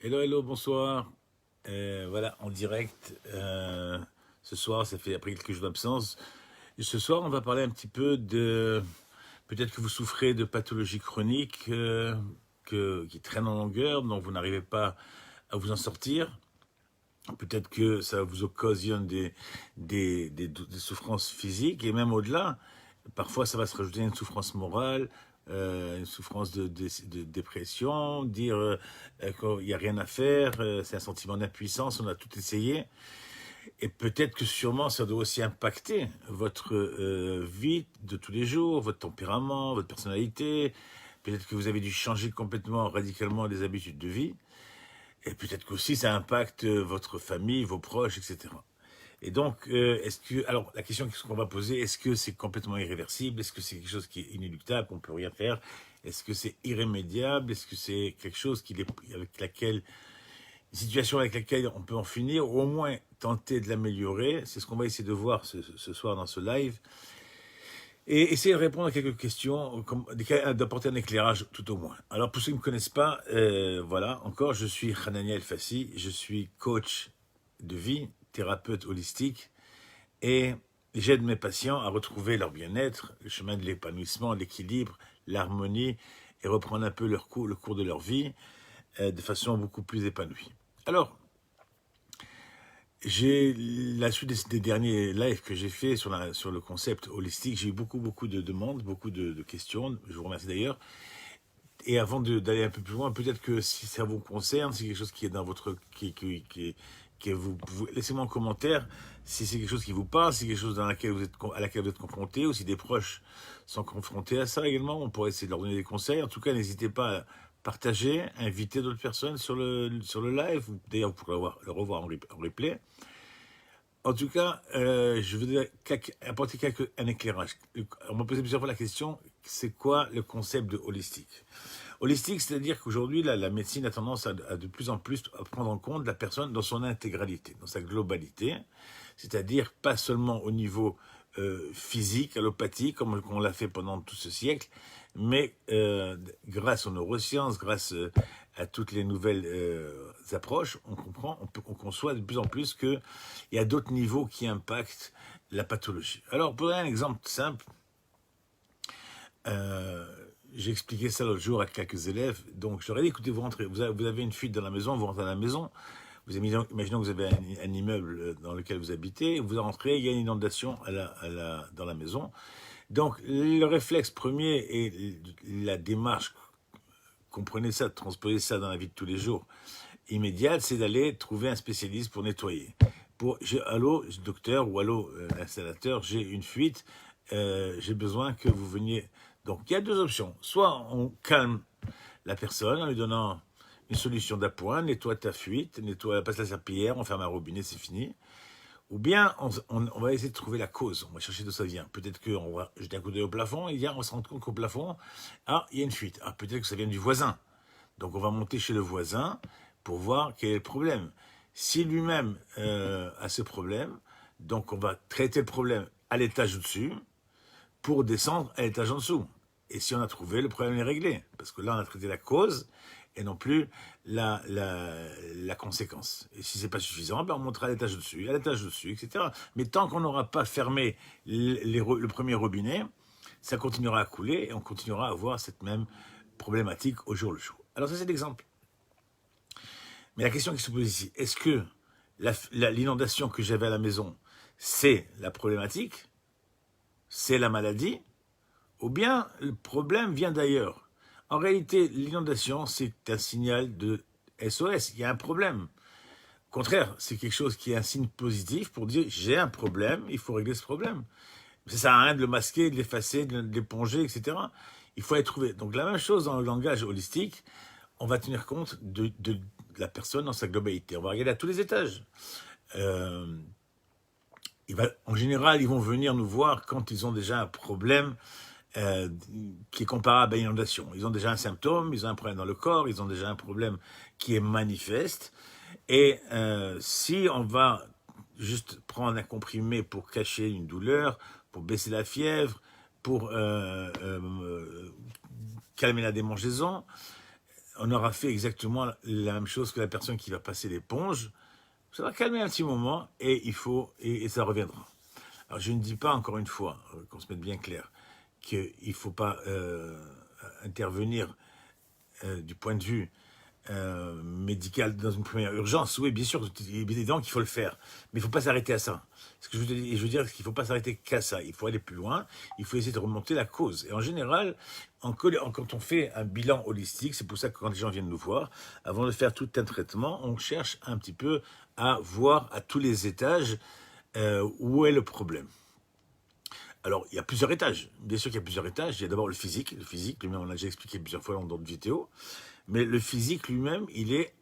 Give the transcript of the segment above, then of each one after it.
Hello, hello, bonsoir. Voilà, en direct. Ce soir, ça fait après quelques jours d'absence. Et ce soir, on va parler un petit peu de... Peut-être que vous souffrez de pathologies chroniques qui traînent en longueur, dont vous n'arrivez pas à vous en sortir. Peut-être que ça vous occasionne des souffrances physiques et même au-delà. Parfois, ça va se rajouter une souffrance morale, une souffrance de dépression, dire qu'il n'y a rien à faire, c'est un sentiment d'impuissance, on a tout essayé. Et peut-être que sûrement ça doit aussi impacter votre vie de tous les jours, votre tempérament, votre personnalité. Peut-être que vous avez dû changer complètement, radicalement les habitudes de vie. Et peut-être qu'aussi ça impacte votre famille, vos proches, etc. Et donc, alors la question qu'on va poser, est-ce que c'est complètement irréversible? Est-ce que c'est quelque chose qui est inéluctable, qu'on peut rien faire? Est-ce que c'est irrémédiable? Est-ce que c'est quelque chose avec laquelle, une situation avec laquelle on peut en finir, ou au moins tenter de l'améliorer? C'est ce qu'on va essayer de voir ce soir dans ce live. Et essayer de répondre à quelques questions, d'apporter un éclairage tout au moins. Alors pour ceux qui ne me connaissent pas, voilà, encore, je suis Hanania El Fassi, je suis coach de vie, thérapeute holistique, et j'aide mes patients à retrouver leur bien-être, le chemin de l'épanouissement, l'équilibre, l'harmonie, et reprendre un peu le cours de leur vie de façon beaucoup plus épanouie. Alors, j'ai la suite des derniers lives que j'ai fait sur le concept holistique. J'ai eu beaucoup de demandes, beaucoup de questions. Je vous remercie d'ailleurs. Et avant d'aller un peu plus loin, peut-être que si ça vous concerne, si c'est quelque chose qui est dans votre, laissez-moi en commentaire si c'est quelque chose qui vous parle, si c'est quelque chose à laquelle vous êtes confronté, ou si des proches sont confrontés à ça également. On pourrait essayer de leur donner des conseils. En tout cas, n'hésitez pas à partager, inviter d'autres personnes sur le live. D'ailleurs, vous pourrez le revoir en replay. En tout cas, je voudrais apporter un éclairage. On m'a posé plusieurs fois la question, c'est quoi le concept de holistique? Holistique, c'est-à-dire qu'aujourd'hui, la médecine a tendance à de plus en plus à prendre en compte la personne dans son intégralité, dans sa globalité, c'est-à-dire pas seulement au niveau physique, allopathique, comme on l'a fait pendant tout ce siècle, mais grâce aux neurosciences, grâce à toutes les nouvelles approches, on conçoit de plus en plus qu'il y a d'autres niveaux qui impactent la pathologie. Alors, pour donner un exemple simple, j'ai expliqué ça l'autre jour à quelques élèves. Donc, je leur ai dit, écoutez, vous avez une fuite dans la maison, vous rentrez dans la maison, imaginons que vous avez un immeuble dans lequel vous habitez, vous rentrez, il y a une inondation dans la maison. Donc, le réflexe premier et la démarche, comprenez ça, transposez ça dans la vie de tous les jours, immédiate, c'est d'aller trouver un spécialiste pour nettoyer. Allô, docteur, ou allô, installateur, j'ai une fuite, j'ai besoin que vous veniez. Donc, il y a deux options. Soit on calme la personne en lui donnant une solution d'appoint, nettoie ta fuite, passe la serpillière, on ferme un robinet, c'est fini. Ou bien, on va essayer de trouver la cause. On va chercher d'où ça vient. Peut-être qu'on va jeter un coup d'œil au plafond, et on se rend compte qu'au plafond, il y a une fuite. Peut-être que ça vient du voisin. Donc, on va monter chez le voisin pour voir quel est le problème. Si lui-même a ce problème, donc on va traiter le problème à l'étage au-dessus pour descendre à l'étage en dessous. Et si on a trouvé, le problème est réglé. Parce que là, on a traité la cause et non plus la conséquence. Et si c'est pas suffisant, on montera à l'étage au-dessus, etc. Mais tant qu'on n'aura pas fermé le premier robinet, ça continuera à couler et on continuera à avoir cette même problématique au jour le jour. Alors ça, c'est l'exemple. Mais la question qui se pose ici, est-ce que l'inondation que j'avais à la maison, c'est la problématique, c'est la maladie, ou bien le problème vient d'ailleurs? En réalité, l'inondation, c'est un signal de SOS, il y a un problème. Au contraire, c'est quelque chose qui est un signe positif pour dire j'ai un problème, il faut régler ce problème. Ça sert à rien de le masquer, de l'effacer, de l'éponger, etc. Il faut aller trouver. Donc la même chose dans le langage holistique, on va tenir compte de la personne dans sa globalité. On va regarder à tous les étages. En général, ils vont venir nous voir quand ils ont déjà un problème qui est comparable à une inondation. Ils ont déjà un symptôme, ils ont un problème dans le corps, ils ont déjà un problème qui est manifeste. Et si on va juste prendre un comprimé pour cacher une douleur, pour baisser la fièvre, pour calmer la démangeaison, on aura fait exactement la même chose que la personne qui va passer l'éponge. Ça va calmer un petit moment et ça reviendra. Alors je ne dis pas encore une fois, qu'on se mette bien clair, qu'il ne faut pas intervenir du point de vue médical dans une première urgence. Oui, bien sûr, il est évident qu'il faut le faire, mais il ne faut pas s'arrêter à ça. Ce que je veux dire, c'est qu'il ne faut pas s'arrêter qu'à ça. Il faut aller plus loin, il faut essayer de remonter la cause. Et en général, quand on fait un bilan holistique, c'est pour ça que quand les gens viennent nous voir, avant de faire tout un traitement, on cherche un petit peu à voir à tous les étages où est le problème. Alors, il y a plusieurs étages. Bien sûr qu'il y a plusieurs étages. Il y a d'abord le physique. Le physique, lui-même, on l'a déjà expliqué plusieurs fois dans d'autres vidéos. Mais le physique lui-même, il est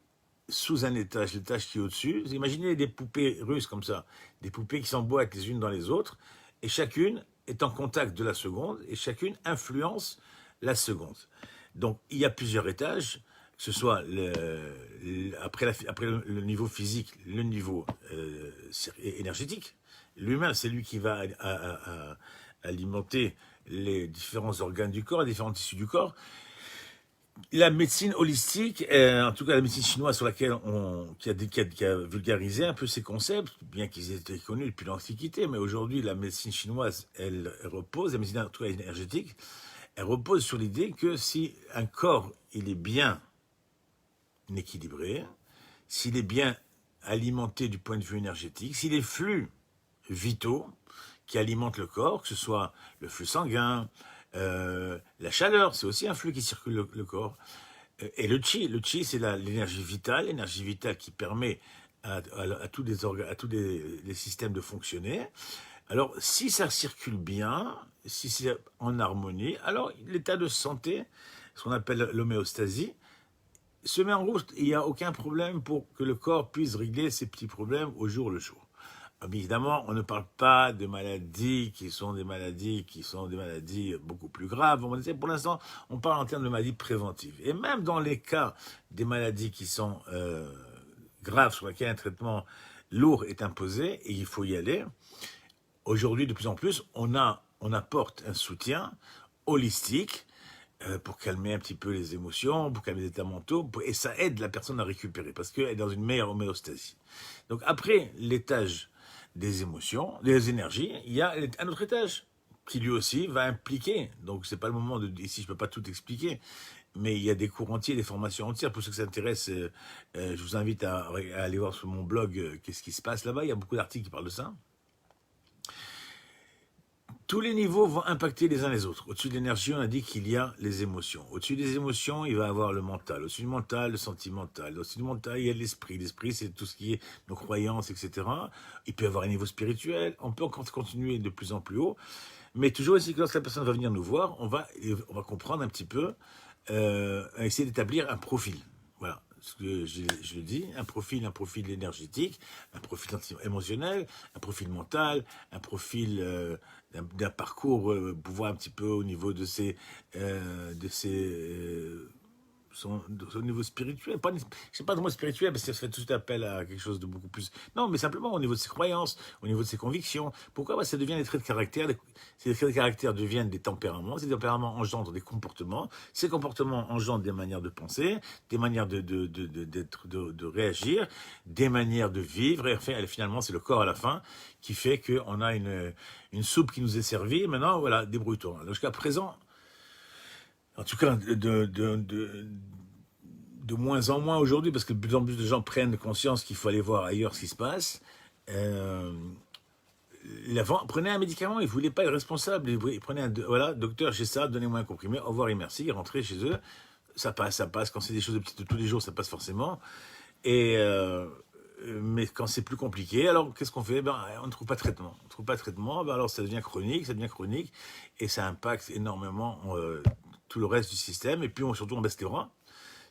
sous un étage, l'étage qui est au-dessus. Vous imaginez des poupées russes comme ça, des poupées qui s'emboîtent les unes dans les autres, et chacune est en contact de la seconde, et chacune influence la seconde. Donc, il y a plusieurs étages, que ce soit après le niveau physique, le niveau énergétique. Lui-même, c'est lui qui va alimenter les différents organes du corps, les différents tissus du corps. La médecine holistique, en tout cas la médecine chinoise sur laquelle qui a vulgarisé un peu ces concepts, bien qu'ils aient été connus depuis l'Antiquité, mais aujourd'hui la médecine chinoise, elle repose, la médecine en tout cas énergétique, elle repose sur l'idée que si un corps il est bien équilibré, s'il est bien alimenté du point de vue énergétique, si les flux vitaux qui alimentent le corps, que ce soit le flux sanguin, la chaleur, c'est aussi un flux qui circule le corps. Et le chi c'est l'énergie vitale qui permet à tous les systèmes de fonctionner. Alors, si ça circule bien, si c'est en harmonie, alors l'état de santé, ce qu'on appelle l'homéostasie, se met en route. Il n'y a aucun problème pour que le corps puisse régler ses petits problèmes au jour le jour. Évidemment, on ne parle pas de maladies qui sont des maladies beaucoup plus graves. Pour l'instant, on parle en termes de maladies préventives. Et même dans les cas des maladies qui sont graves, sur lesquelles un traitement lourd est imposé, et il faut y aller, aujourd'hui, de plus en plus, on apporte un soutien holistique pour calmer un petit peu les émotions, pour calmer les états mentaux, et ça aide la personne à récupérer, parce qu'elle est dans une meilleure homéostasie. Donc après l'étage des émotions, des énergies, il y a un autre étage qui lui aussi va impliquer, donc c'est pas le moment ici je peux pas tout expliquer, mais il y a des cours entiers, des formations entières, pour ceux que ça intéresse, je vous invite à aller voir sur mon blog qu'est-ce qui se passe là-bas, il y a beaucoup d'articles qui parlent de ça. Tous les niveaux vont impacter les uns les autres. Au-dessus de l'énergie, on a dit qu'il y a les émotions. Au-dessus des émotions, il va y avoir le mental. Au-dessus du mental, le sentimental. Au-dessus du mental, il y a l'esprit. L'esprit, c'est tout ce qui est nos croyances, etc. Il peut y avoir un niveau spirituel. On peut encore continuer de plus en plus haut. Mais toujours aussi que lorsque la personne va venir nous voir, on va comprendre un petit peu, essayer d'établir un profil. Voilà. Ce que je le dis, un profil énergétique, un profil émotionnel, un profil mental, un profil d'un parcours pour voir un petit peu au niveau de son niveau spirituel, je sais pas de mot spirituel, parce que ça fait tout appel à quelque chose de beaucoup plus... Non, mais simplement au niveau de ses croyances, au niveau de ses convictions. Pourquoi ? Ça devient des traits de caractère. Ces traits de caractère deviennent des tempéraments. Ces tempéraments engendrent des comportements. Ces comportements engendrent des manières de penser, des manières de réagir, des manières de vivre. Et enfin, finalement, c'est le corps à la fin qui fait qu'on a une soupe qui nous est servie. Maintenant, voilà, débrouille-toi. Jusqu'à présent... En tout cas, de moins en moins aujourd'hui, parce que de plus en plus de gens prennent conscience qu'il faut aller voir ailleurs ce qui se passe. Prenez un médicament, ils ne voulaient pas être responsables. Ils prenaient voilà, docteur, j'ai ça, donnez-moi un comprimé, au revoir et merci, rentrez chez eux. Ça passe. Quand c'est des choses de tous les jours, ça passe forcément. Mais quand c'est plus compliqué, alors qu'est-ce qu'on fait ? On ne trouve pas de traitement. Alors ça devient chronique, et ça impacte énormément tout le reste du système, et puis surtout on baisse les bras,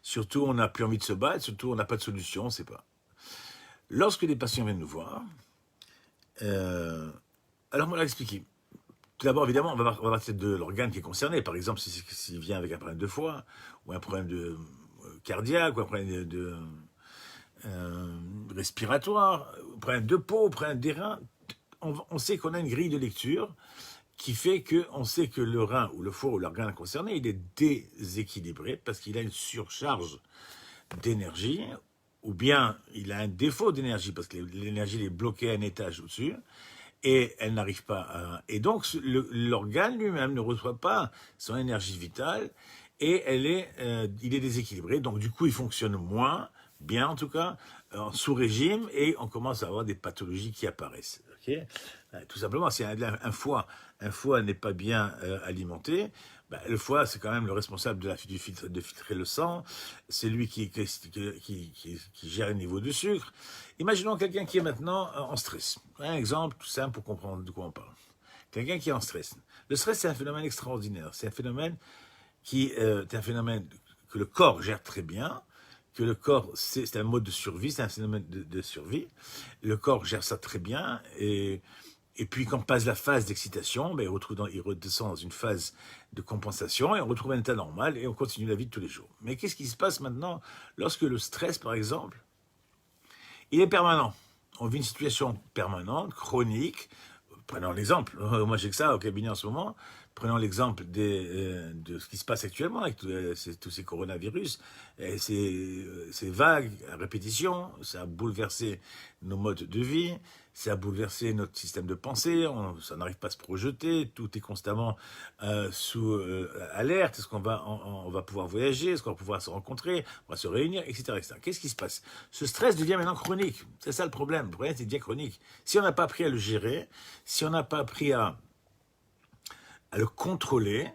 surtout on n'a plus envie de se battre, surtout on n'a pas de solution, on ne sait pas. Lorsque les patients viennent nous voir, alors on va l'expliquer. Tout d'abord, évidemment, on va partir de l'organe qui est concerné. Par exemple, s'il vient avec un problème de foie, ou un problème cardiaque, ou un problème respiratoire, un problème de peau, un problème des reins, on sait qu'on a une grille de lecture qui fait qu'on sait que le rein ou le foie ou l'organe concerné, il est déséquilibré parce qu'il a une surcharge d'énergie, ou bien il a un défaut d'énergie parce que l'énergie est bloquée à un étage au-dessus, et elle n'arrive pas à... Et donc l'organe lui-même ne reçoit pas son énergie vitale, et il est déséquilibré, donc du coup il fonctionne moins bien en tout cas, en sous-régime, et on commence à avoir des pathologies qui apparaissent. Okay, tout simplement, si un foie n'est pas bien alimenté, ben, le foie, c'est quand même le responsable de filtrer le sang, c'est lui qui gère le niveau de sucre. Imaginons quelqu'un qui est maintenant en stress. Un exemple tout simple pour comprendre de quoi on parle. Quelqu'un qui est en stress. Le stress, c'est un phénomène extraordinaire. C'est un phénomène que le corps gère très bien, que le corps, c'est un mode de survie, c'est un phénomène de survie. Le corps gère ça très bien, et puis quand passe la phase d'excitation, ben, il redescend dans une phase de compensation, et on retrouve un état normal, et on continue la vie de tous les jours. Mais qu'est-ce qui se passe maintenant lorsque le stress, par exemple, il est permanent? On vit une situation permanente, chronique. Prenons l'exemple, moi j'ai que ça au cabinet en ce moment, prenons l'exemple de ce qui se passe actuellement avec tous ces coronavirus, et ces vagues à répétition, ça a bouleversé nos modes de vie, ça a bouleversé notre système de pensée, ça n'arrive pas à se projeter, tout est constamment sous alerte, est-ce qu'on va, on va pouvoir voyager, est-ce qu'on va pouvoir se rencontrer, on va se réunir, etc. etc. Qu'est-ce qui se passe? Ce stress devient maintenant chronique, c'est ça le problème c'est qu'il devient chronique. Si on n'a pas appris à le gérer, si on n'a pas appris à le contrôler,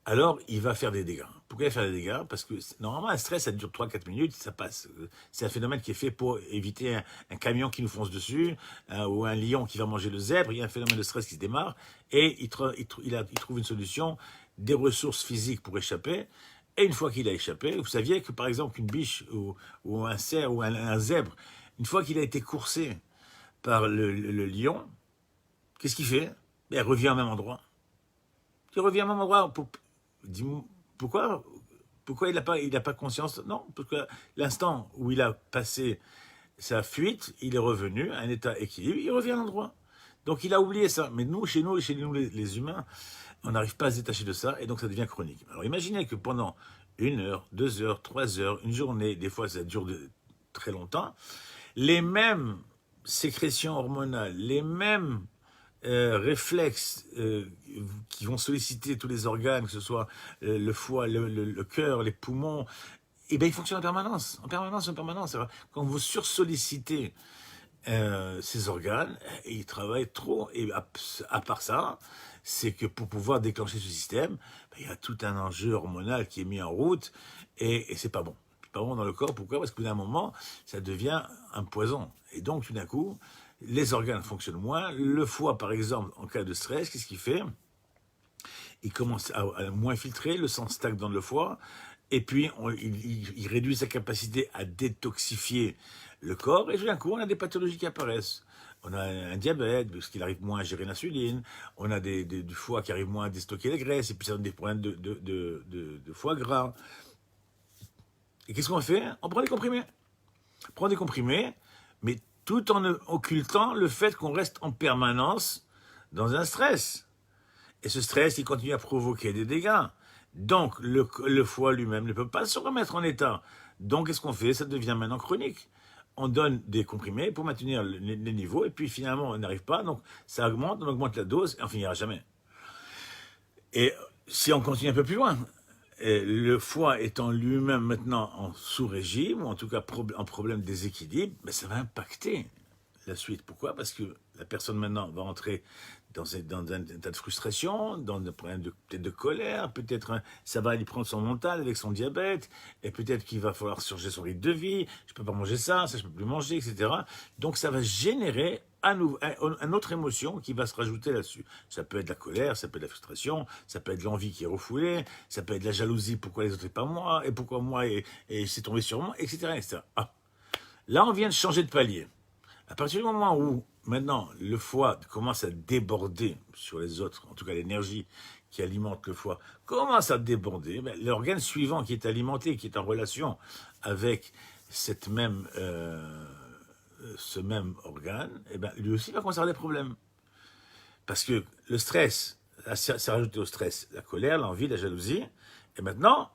alors il va faire des dégâts. Pourquoi il va faire des dégâts? Parce que normalement, un stress, ça dure 3-4 minutes, ça passe. C'est un phénomène qui est fait pour éviter un camion qui nous fonce dessus, ou un lion qui va manger le zèbre. Il y a un phénomène de stress qui se démarre, et il trouve une solution, des ressources physiques pour échapper. Et une fois qu'il a échappé, vous saviez que par exemple une biche ou un cerf ou un zèbre, une fois qu'il a été coursé par le lion, qu'est-ce qu'il fait? Il revient au même endroit. Il revient au même endroit. Dis-moi, pourquoi il n'a pas conscience? Non, parce que l'instant où il a passé sa fuite, il est revenu à un état équilibre, il revient à l'endroit. Donc il a oublié ça. Mais nous, chez nous les humains, on n'arrive pas à se détacher de ça, et donc ça devient chronique. Alors imaginez que pendant 1 heure, 2 heures, 3 heures, une journée, des fois ça dure très longtemps, les mêmes sécrétions hormonales, les mêmes réflexes qui vont solliciter tous les organes, que ce soit le foie, le cœur, les poumons, et bien ils fonctionnent en permanence, en permanence, en permanence. Quand vous sursollicitez ces organes, ils travaillent trop, et à part ça, c'est que pour pouvoir déclencher ce système, il y a tout un enjeu hormonal qui est mis en route, et c'est pas bon. C'est pas bon dans le corps. Pourquoi? Parce qu'à un moment, ça devient un poison. Et donc, tout d'un coup, les organes fonctionnent moins. Le foie, par exemple, en cas de stress, qu'est-ce qu'il fait? Il commence à moins filtrer, le sang stagne dans le foie, et puis il réduit sa capacité à détoxifier le corps, et tout d'un coup, on a des pathologies qui apparaissent. On a un diabète, parce qu'il arrive moins à gérer l'insuline, on a du foie qui arrive moins à déstocker les graisses, et puis ça donne des problèmes de foie gras. Et qu'est-ce qu'on fait? On prend des comprimés. On prend des comprimés, mais tout en occultant le fait qu'on reste en permanence dans un stress. Et ce stress, il continue à provoquer des dégâts. Donc, le foie lui-même ne peut pas se remettre en état. Donc, qu'est-ce qu'on fait? Ça devient maintenant chronique. On donne des comprimés pour maintenir les niveaux, et puis finalement, on n'arrive pas. Donc, ça augmente, on augmente la dose, et on finira jamais. Et si on continue un peu plus loin, le foie étant lui-même maintenant en sous-régime, ou en tout cas en problème de déséquilibre, ben ça va impacter la suite. Pourquoi? Parce que la personne maintenant va entrer dans un état de frustration, dans un problème peut-être de colère, peut-être ça va lui prendre son mental avec son diabète, et peut-être qu'il va falloir changer son rythme de vie, je peux pas manger ça je peux plus manger, etc. Donc ça va générer une autre émotion qui va se rajouter là-dessus. Ça peut être la colère, ça peut être la frustration, ça peut être l'envie qui est refoulée, ça peut être la jalousie, pourquoi les autres et pas moi, et pourquoi moi et c'est tombé sur moi, etc. etc. Ah. Là, on vient de changer de palier. À partir du moment où, maintenant, le foie commence à déborder sur les autres, en tout cas l'énergie qui alimente le foie, commence à déborder, l'organe suivant qui est alimenté, qui est en relation avec ce même organe, lui aussi va conserver des problèmes. Parce que le stress, C'est rajouté au stress la colère, l'envie, la jalousie. Et maintenant,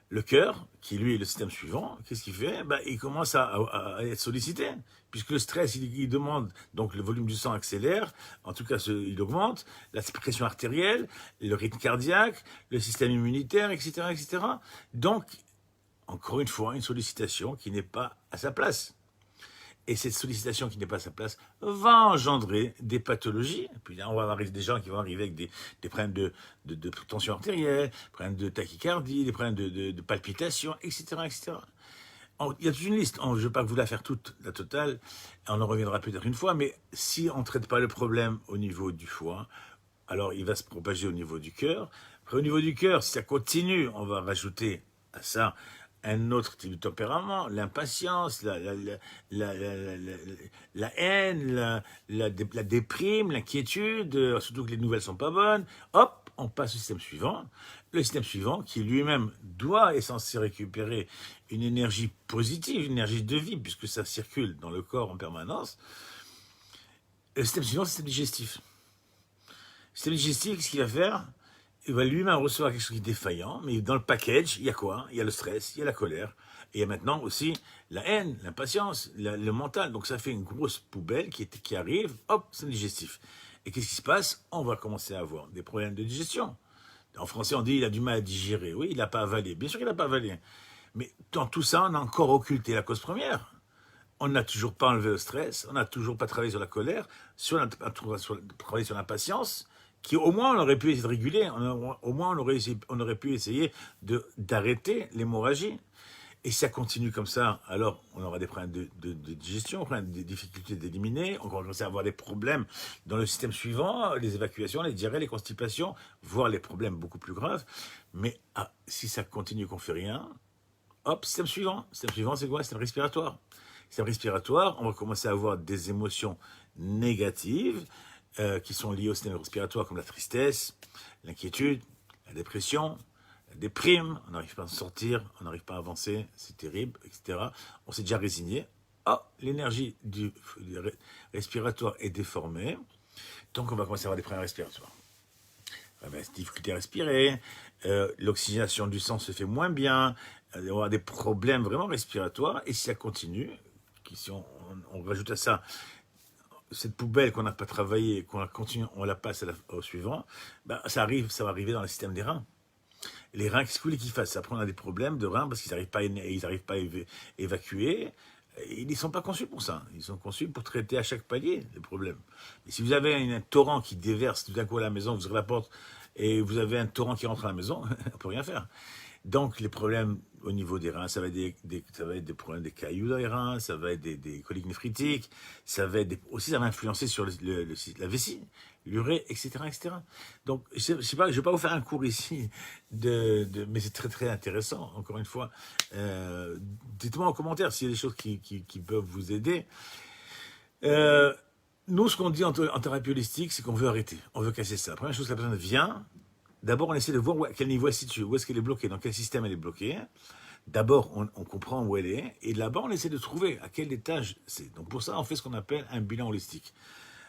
le cœur, qui lui est le système suivant, qu'est-ce qu'il fait? Ben, il commence à être sollicité, puisque le stress, il demande, donc le volume du sang accélère, en tout cas il augmente, la pression artérielle, le rythme cardiaque, le système immunitaire, etc., etc. Donc, encore une fois, une sollicitation qui n'est pas à sa place. Et cette sollicitation qui n'est pas à sa place va engendrer des pathologies. Et puis là, on va avoir des gens qui vont arriver avec des problèmes de tension artérielle, des problèmes de tachycardie, des problèmes de palpitations, etc., etc. Il y a toute une liste. Je ne vais pas vous la faire toute, la totale. On en reviendra peut-être une fois. Mais si on ne traite pas le problème au niveau du foie, alors il va se propager au niveau du cœur. Après, au niveau du cœur, si ça continue, on va rajouter à ça un autre type de tempérament, l'impatience, la haine, la déprime, l'inquiétude, surtout que les nouvelles sont pas bonnes. Hop, on passe au système suivant. Le système suivant, qui lui-même est censé récupérer une énergie positive, une énergie de vie, puisque ça circule dans le corps en permanence. Le système suivant, c'est le système digestif. Le système digestif, ce qu'il va faire, il va lui-même recevoir quelque chose qui est défaillant, mais dans le package, il y a quoi? Il y a le stress, il y a la colère, et il y a maintenant aussi la haine, l'impatience, le mental. Donc ça fait une grosse poubelle qui arrive, hop, c'est digestif. Et qu'est-ce qui se passe? On va commencer à avoir des problèmes de digestion. En français, on dit il a du mal à digérer. Oui, il n'a pas avalé. Bien sûr qu'il n'a pas avalé. Mais dans tout ça, on a encore occulté la cause première. On n'a toujours pas enlevé le stress, on n'a toujours pas travaillé sur la colère, travaillé sur l'impatience, qui au moins on aurait pu essayer de réguler, au moins on aurait pu essayer d'arrêter l'hémorragie. Et si ça continue comme ça, alors on aura des problèmes de digestion, des difficultés d'éliminer, on va commencer à avoir des problèmes dans le système suivant, les évacuations, les diarrhées, les constipations, voire les problèmes beaucoup plus graves. Mais si ça continue qu'on ne fait rien, hop, système suivant. Système suivant, c'est quoi? Système respiratoire. Système respiratoire, on va commencer à avoir des émotions négatives, qui sont liées au système respiratoire, comme la tristesse, l'inquiétude, la dépression, la déprime, on n'arrive pas à s'en sortir, on n'arrive pas à avancer, c'est terrible, etc. On s'est déjà résigné. Oh, l'énergie du respiratoire est déformée, donc on va commencer à avoir des problèmes respiratoires. Difficulté à respirer, l'oxygénation du sang se fait moins bien, on va avoir des problèmes vraiment respiratoires, et si ça continue, si on rajoute à ça cette poubelle qu'on n'a pas travaillée, qu'on continue, on la passe au suivant, ben ça va arriver dans le système des reins. Les reins, qu'est-ce que vous voulez qu'ils fassent? Après, on a des problèmes de reins parce qu'ils n'arrivent pas à évacuer. Ils ne sont pas conçus pour ça. Ils sont conçus pour traiter à chaque palier les problèmes. Mais si vous avez un torrent qui déverse tout d'un coup à la maison, vous ouvrez la porte et vous avez un torrent qui rentre à la maison, on ne peut rien faire. Donc, les problèmes au niveau des reins, ça va être des problèmes des cailloux dans les reins, ça va être des coliques néphrétiques, ça va influencer sur la vessie, l'urée, etc., etc. Donc, je ne vais pas vous faire un cours ici, mais c'est très, très intéressant, encore une fois. Dites-moi en commentaire s'il y a des choses qui peuvent vous aider. Nous, ce qu'on dit en thérapie holistique, c'est qu'on veut arrêter, on veut casser ça. La première chose, la personne vient. D'abord, on essaie de voir à quel niveau elle se situe, où est-ce qu'elle est bloquée, dans quel système elle est bloquée. D'abord, on comprend où elle est, et là-bas, on essaie de trouver à quel étage c'est. Donc pour ça, on fait ce qu'on appelle un bilan holistique.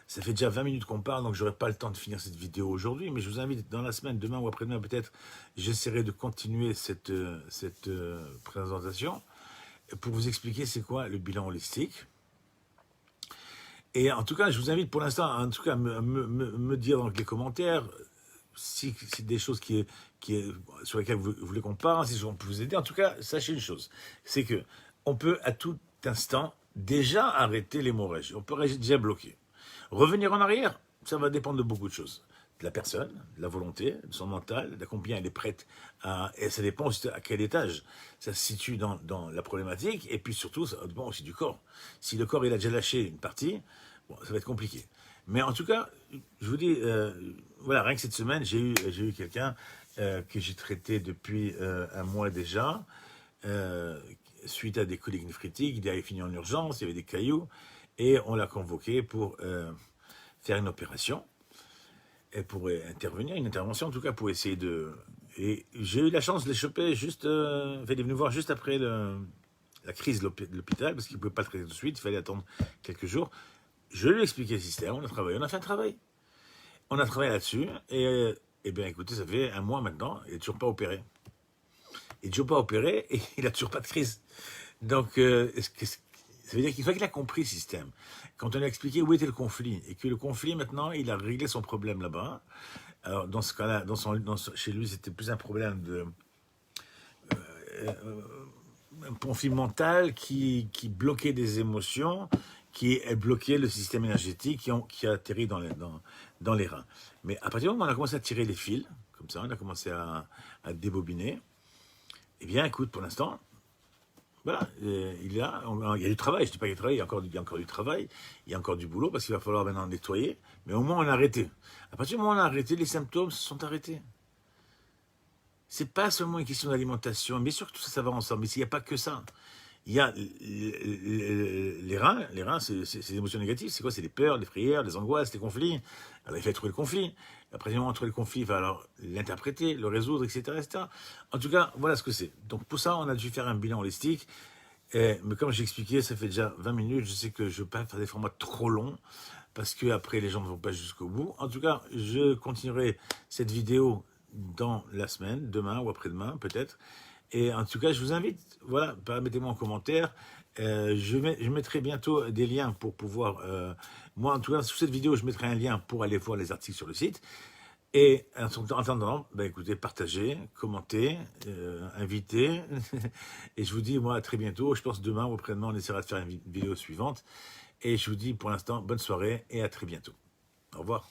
Ça fait déjà 20 minutes qu'on parle, donc je n'aurai pas le temps de finir cette vidéo aujourd'hui, mais je vous invite dans la semaine, demain ou après-demain peut-être, j'essaierai de continuer cette présentation pour vous expliquer c'est quoi le bilan holistique. Et en tout cas, je vous invite pour l'instant, en tout cas, à me dire dans les commentaires si c'est des choses sur lesquelles vous voulez qu'on parle, si on peut vous aider. En tout cas, sachez une chose, c'est que on peut à tout instant déjà arrêter l'hémorragie. On peut déjà bloquer. Revenir en arrière, ça va dépendre de beaucoup de choses. De la personne, de la volonté, de son mental, de combien elle est prête à... Et ça dépend aussi à quel étage ça se situe dans la problématique. Et puis surtout, ça dépend aussi du corps. Si le corps il a déjà lâché une partie, bon, ça va être compliqué. Mais en tout cas, je vous dis, voilà, rien que cette semaine, j'ai eu quelqu'un que j'ai traité depuis un mois déjà, suite à des coliques néphrétiques. Il avait fini en urgence, il y avait des cailloux, et on l'a convoqué pour faire une opération, et pour intervenir, une intervention en tout cas, pour essayer de... Et j'ai eu la chance de les choper juste... il est venu voir juste après la crise de l'hôpital, parce qu'il ne pouvait pas le traiter tout de suite, il fallait attendre quelques jours. Je lui ai expliqué le système, on a fait un travail. On a travaillé là-dessus, et Eh bien, écoutez, ça fait un mois maintenant, il n'est toujours pas opéré. Il n'est toujours pas opéré et il n'a toujours pas de crise. Donc, ça veut dire qu'une fois qu'il a compris le système, quand on a expliqué où était le conflit, et que le conflit, maintenant, il a réglé son problème là-bas, alors dans ce cas-là, chez lui, c'était plus un problème de un conflit mental qui bloquait des émotions, qui bloquait le système énergétique, qui a atterri dans les reins. Mais à partir du moment où on a commencé à tirer les fils, comme ça, on a commencé à débobiner, eh bien, écoute, pour l'instant, voilà, il y a du travail. Je ne dis pas qu'il y a du travail, il y a encore du travail, il y a encore du boulot, parce qu'il va falloir maintenant nettoyer, mais au moins on a arrêté. À partir du moment où on a arrêté, les symptômes se sont arrêtés. C'est pas seulement une question d'alimentation, bien sûr que tout ça, ça va ensemble, mais s'il n'y a pas que ça. Il y a les reins, c'est les émotions négatives, c'est quoi? C'est les peurs, les frayeurs, les angoisses, les conflits. Alors il faut trouver le conflit. Après, on trouve le conflit, il va alors l'interpréter, le résoudre, etc., etc. En tout cas, voilà ce que c'est. Donc pour ça, on a dû faire un bilan holistique. Mais comme j'ai expliqué, ça fait déjà 20 minutes. Je sais que je ne veux pas faire des formats trop longs parce que après les gens ne vont pas jusqu'au bout. En tout cas, je continuerai cette vidéo dans la semaine, demain ou après-demain peut-être. Et en tout cas, je vous invite, voilà, mettez-moi en commentaire. Je mettrai bientôt des liens pour pouvoir... moi, en tout cas, sous cette vidéo, je mettrai un lien pour aller voir les articles sur le site. Et en attendant, ben écoutez, partagez, commentez, invitez. Et je vous dis, moi, à très bientôt. Je pense demain ou après-demain, on essaiera de faire une vidéo suivante. Et je vous dis pour l'instant, bonne soirée et à très bientôt. Au revoir.